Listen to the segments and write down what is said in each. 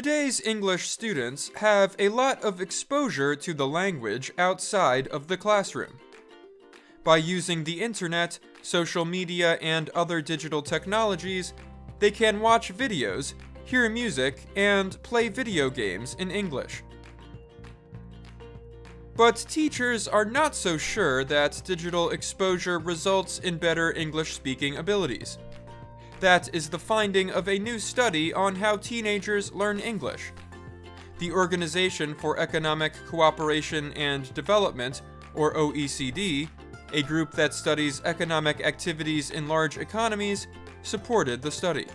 Today's English students have a lot of exposure to the language outside of the classroom. By using the internet, social media, and other digital technologies, they can watch videos, hear music, and play video games in English. But teachers are not so sure that digital exposure results in better English-speaking abilities. That is the finding of a new study on how teenagers learn English. The Organization for Economic Cooperation and Development, or OECD, a group that studies economic activities in large economies, supported the study.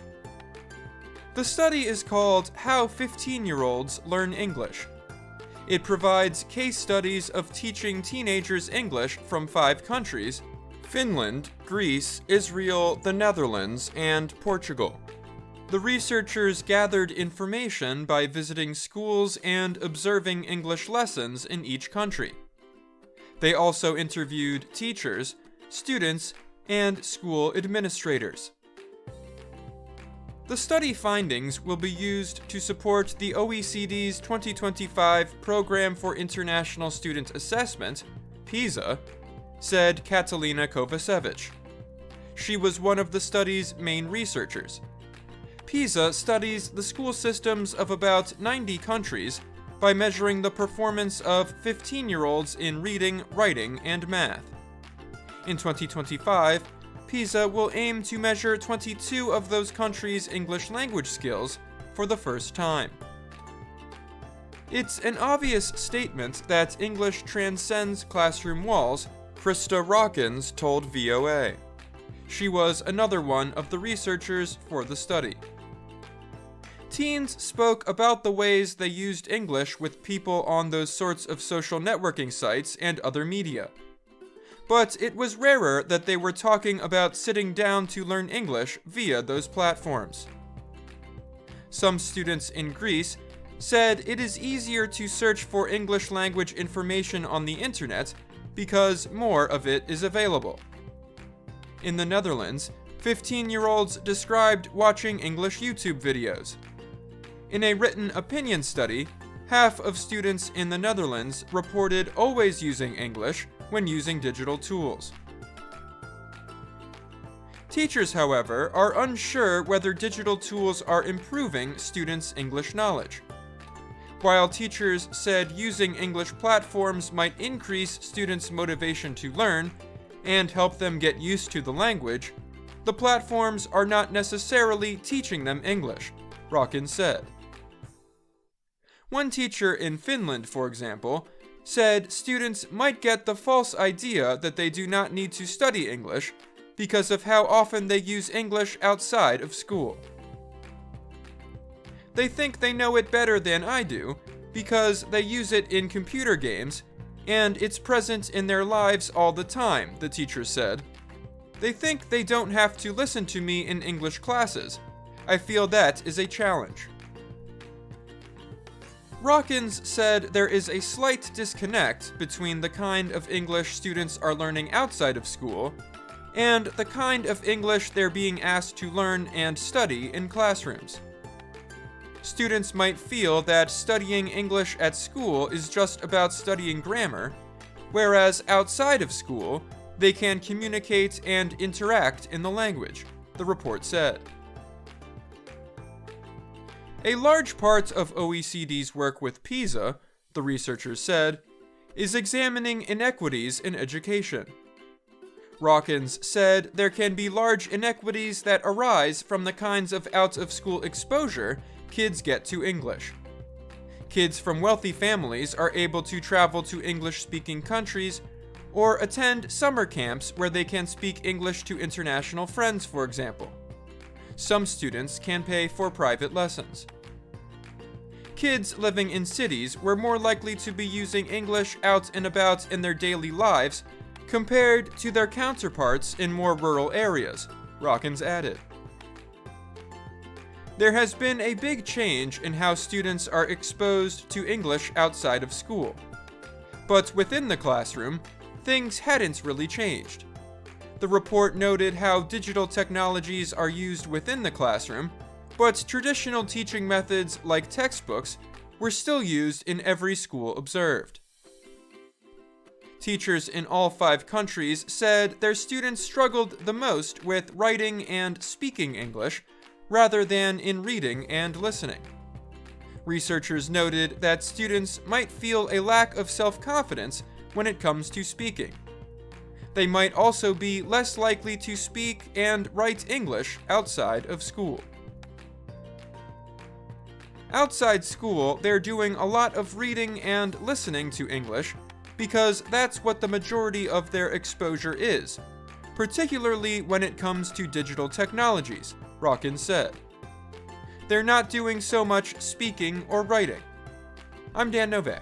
The study is called How 15-Year-Olds Learn English. It provides case studies of teaching teenagers English from 5 countries: Finland, Greece, Israel, the Netherlands, and Portugal. The researchers gathered information by visiting schools and observing English lessons in each country. They also interviewed teachers, students, and school administrators. The study findings will be used to support the OECD's 2025 Program for International Student Assessment, PISA, said Katalina Kovacevic. She was one of the study's main researchers. PISA studies the school systems of about 90 countries by measuring the performance of 15-year-olds in reading, writing, and math. In 2025, PISA will aim to measure 22 of those countries' English language skills for the first time. It's an obvious statement that English transcends classroom walls, Krista Rawkins told VOA. She was another one of the researchers for the study. Teens spoke about the ways they used English with people on those sorts of social networking sites and other media. But it was rarer that they were talking about sitting down to learn English via those platforms. Some students in Greece said it is easier to search for English language information on the internet because more of it is available. In the Netherlands, 15-year-olds described watching English YouTube videos. In a written opinion study, half of students in the Netherlands reported always using English when using digital tools. Teachers, however, are unsure whether digital tools are improving students' English knowledge. While teachers said using English platforms might increase students' motivation to learn and help them get used to the language, the platforms are not necessarily teaching them English, Rawkins said. One teacher in Finland, for example, said students might get the false idea that they do not need to study English because of how often they use English outside of school. They think they know it better than I do because they use it in computer games and it's present in their lives all the time, the teacher said. They think they don't have to listen to me in English classes. I feel that is a challenge. Rawkins said there is a slight disconnect between the kind of English students are learning outside of school and the kind of English they're being asked to learn and study in classrooms. Students might feel that studying English at school is just about studying grammar, whereas outside of school, they can communicate and interact in the language, the report said. A large part of OECD's work with PISA, the researchers said, is examining inequities in education. Rawkins said there can be large inequities that arise from the kinds of out-of-school exposure kids get to English. Kids from wealthy families are able to travel to English-speaking countries or attend summer camps where they can speak English to international friends, for example. Some students can pay for private lessons. Kids living in cities were more likely to be using English out and about in their daily lives compared to their counterparts in more rural areas, Rawkins added. There has been a big change in how students are exposed to English outside of school. But within the classroom, things hadn't really changed. The report noted how digital technologies are used within the classroom, but traditional teaching methods like textbooks were still used in every school observed. Teachers in all 5 countries said their students struggled the most with writing and speaking English, rather than in reading and listening. Researchers noted that students might feel a lack of self-confidence when it comes to speaking. They might also be less likely to speak and write English outside of school. Outside school, they're doing a lot of reading and listening to English because that's what the majority of their exposure is, particularly when it comes to digital technologies, Rockin said. They're not doing so much speaking or writing. I'm Dan Novak.